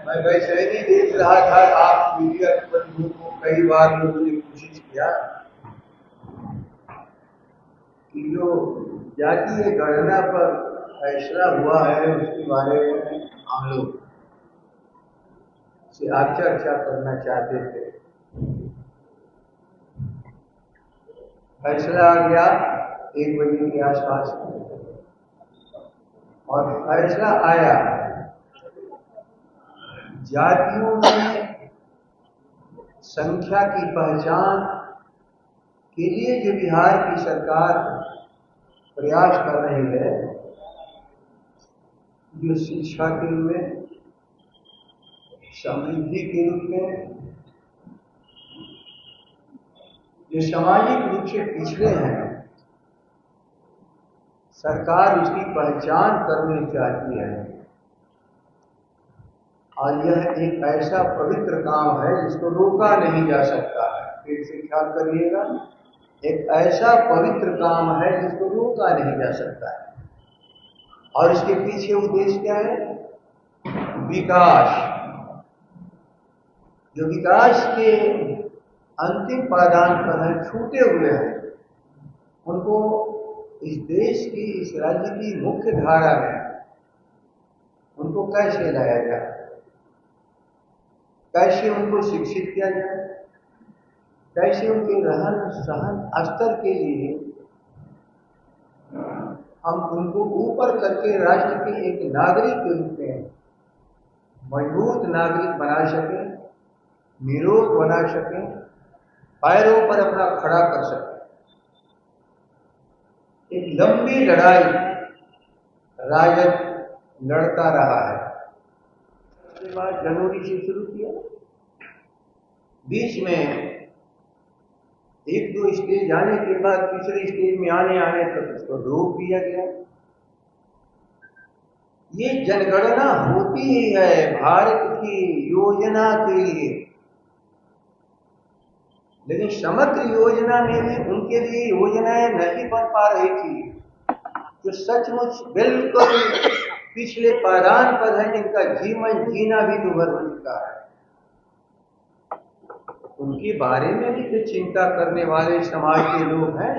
मैं वैसे ही नहीं देख रहा था। आप मीडिया के बंधुओं को कई बार लोगों ने कोशिश किया कि जो जातीय गणना पर फैसला हुआ है उसके बारे में हम लोग से आप चर्चा करना चाहते थे। फैसला आ गया 1 बजे के आसपास और फैसला आया जातियों में संख्या की पहचान के लिए जो बिहार की सरकार प्रयास कर रही है, जो शिक्षा के रूप में, समृद्धि के रूप में, जो सामाजिक रूप से पिछड़े हैं, सरकार उसकी पहचान करनी चाहती है। और यह एक ऐसा पवित्र काम है जिसको रोका नहीं जा सकता है। फिर से ख्याल करिएगा, एक ऐसा पवित्र काम है जिसको रोका नहीं जा सकता है। और इसके पीछे उद्देश्य क्या है? विकास। जो विकास के अंतिम पायदान पर है, छूटे हुए हैं, उनको इस देश की, इस राज्य की मुख्य धारा में उनको कैसे लाया जाए, कैसे उनको शिक्षित किया जाए, कैसे उनके रहन सहन स्तर के लिए हम उनको ऊपर करके राष्ट्र के एक नागरिक के रूप में मजबूत नागरिक बना सकें, निरोग बना सकें, पैरों पर अपना खड़ा कर सकें। एक लंबी लड़ाई राजद लड़ता रहा है। उसके बाद जनवरी से शुरू किया, बीच में 1-2 स्टेज आने के बाद तीसरे स्टेज में आने तक उसको रोक दिया गया। ये जनगणना होती ही है भारत की योजना के लिए, लेकिन समग्र योजना में भी उनके लिए योजनाएं नहीं बन पा रही थी, जो सचमुच बिल्कुल पिछले पायदान पर है, जिनका जीवन जीना भी दुभर हो चुका है। उनके बारे में भी तो चिंता करने वाले समाज के लोग हैं।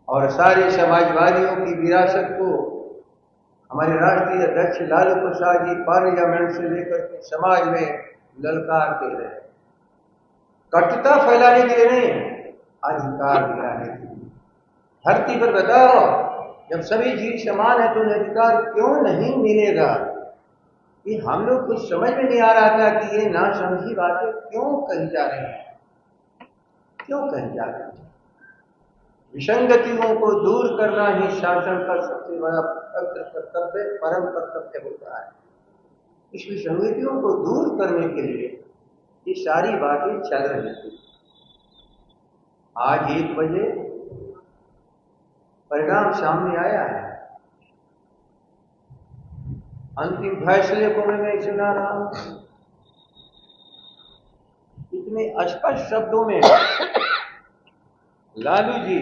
और सारे समाजवादियों की विरासत को हमारे राष्ट्रीय अध्यक्ष लालू प्रसाद जी पार्लियामेंट से लेकर के समाज में ललकारते रहे। कटुता फैलाने के लिए नहीं, अधिकार दिलाने के लिए। धरती पर बताओ, जब सभी जीव समान है तो उन्हें अधिकार क्यों नहीं मिलेगा? ये हम लोग कुछ समझ में नहीं आ रहा था कि ये नासमझी बातें क्यों कही जा रही हैं, क्यों कही जा रही हैं। विसंगतियों को दूर करना ही शासन का सबसे बड़ा कर्तव्य, परम कर्तव्य होता है। इस विसंगतियों को दूर करने के लिए ये सारी बातें चल रही थी। आज 1 बजे परिणाम सामने आया है। अंतिम फैसले को मैं सुना रहा हूं, इतने स्पष्ट शब्दों में लालू जी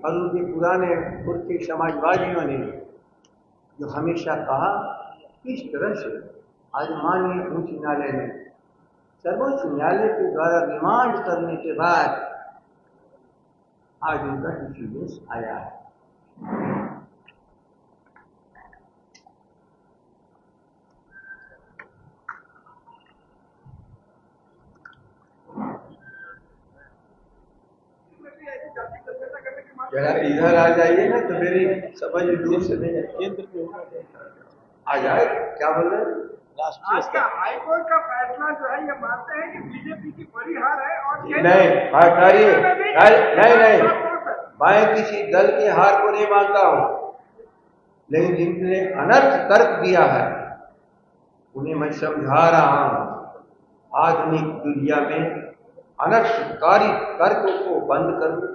और उनके पुराने पुरखे समाजवादियों ने जो हमेशा कहा, किस तरह से आज माननीय उच्च न्यायालय ने, सर्वोच्च न्यायालय के द्वारा रिमांड करने के बाद आज उनका डिसीजन आया है। जरा इधर आ जाइए ना, तो मेरी समझ दूर से नहीं केंद्र आ जाए। क्या बोल रहे हैं? आज का हाईकोर्ट का फैसला जो है ये मानते हैं कि बीजेपी की बड़ी हार है और नहीं हटाइए, नहीं, मैं किसी दल के हार को नहीं मानता हूं, लेकिन जिनने अनर्थ तर्क दिया है उन्हें मैं समझा रहा हूं। आधुनिक दुनिया में अनर्थकारी तर्क को बंद करो।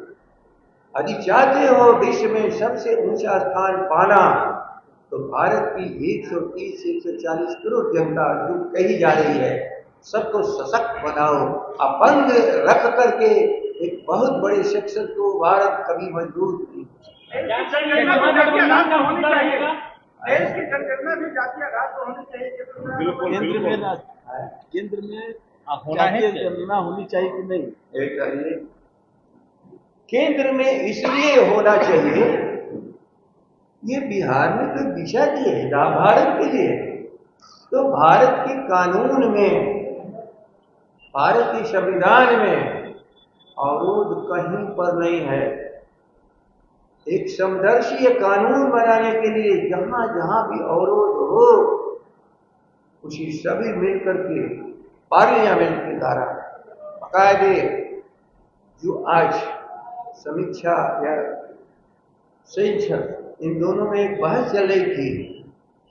यदि चाहते हो विश्व में सबसे ऊंचा स्थान पाना, तो भारत की 130 से 140 करोड़ जनता जो कही जा रही है, सबको सशक्त बनाओ। अपंग रख करके एक बहुत बड़े सेक्शन को भारत कभी मजबूत नहीं। देश की जनगणना भी जातीय आधार पर होनी बिल्कुल, केंद्र में है। केंद्र में होना ही जातीय चाहिए। गणना होनी चाहिए कि नहीं? एक चाहिए केंद्र में इसलिए होना चाहिए, ये बिहार में तो दिशा दी है भारत के लिए, तो भारत के कानून में, भारत के संविधान में अवरोध कहीं पर नहीं है। एक समदर्शीय कानून बनाने के लिए जहां जहां भी अवरोध हो, उसी सभी मिलकर के पार्लियामेंट के द्वारा बाकायदे जो आज समीक्षा या सेंसस, इन दोनों में एक बहस चल रही थी,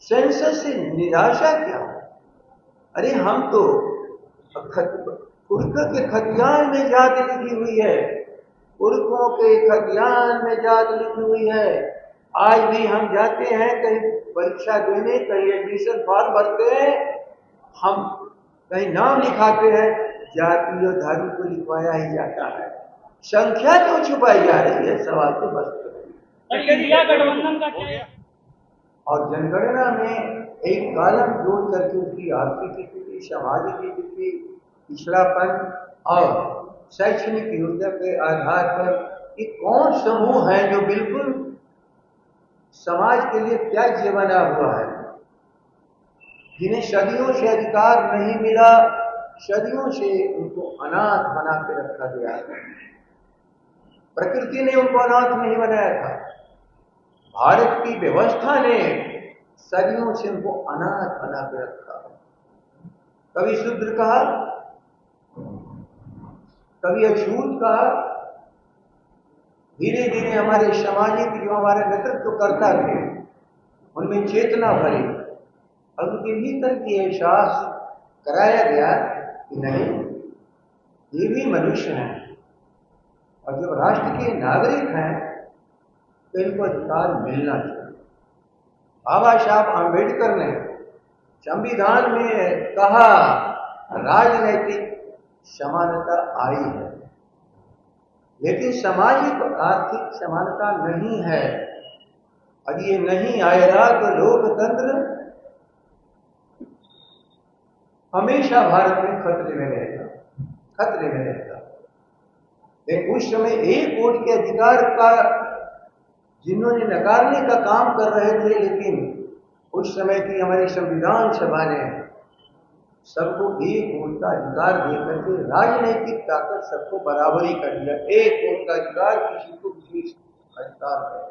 सेंसस से निराशा क्या? अरे हम तो पुरखों के खतियान में जात लिखी हुई है, पुरखों के खतियान में जात लिखी हुई है। आज भी हम जाते हैं कहीं परीक्षा देने, कहीं एडमिशन फॉर्म भरते हैं, हम कहीं नाम लिखाते हैं, जाति और धर्म को लिखवाया ही जाता है। संख्या क्यों छुपाई जा रही है? सवाल तो बस इंडिया गठबंधन का क्या है? और जनगणना में एक कॉलम जोड़ करके उसकी आर्थिक स्थिति, सामाजिक स्थिति, पिछड़ापन और शैक्षणिक योग्यता के आधार पर कि कौन समूह है जो बिल्कुल समाज के लिए त्याज्य बना हुआ है, जिन्हें सदियों से अधिकार नहीं मिला, सदियों से उनको अनाथ बना के रखा गया है। प्रकृति ने उनको अनाथ नहीं बनाया था, भारत की व्यवस्था ने सदियों से उनको अनाथ बना के रखा। कभी शूद्र कहा, कभी अछूत कहा। धीरे धीरे हमारे सामाजिक जो हमारे नेतृत्व करता थे, उनमें चेतना भरी और उनके भीतर की एहसास कराया गया कि नहीं, ये भी मनुष्य हैं और जब राष्ट्र के नागरिक हैं तो इनको अधिकार मिलना चाहिए। बाबा साहब आम्बेडकर ने संविधान में कहा राजनैतिक समानता आई है, लेकिन सामाजिक और आर्थिक समानता नहीं है। और ये नहीं आएगा तो लोकतंत्र हमेशा भारत में खतरे में रहेगा, खतरे में रहेगा। लेकिन उस समय एक वोट के अधिकार का जिन्होंने नकारने का काम कर रहे थे, लेकिन उस समय की हमारी संविधान सभा ने सबको एक वोट का अधिकार देकर के राजनीतिक ताकत सबको बराबरी कर दिया। एक वोट का अधिकार किसी को विशेष अधिकार है।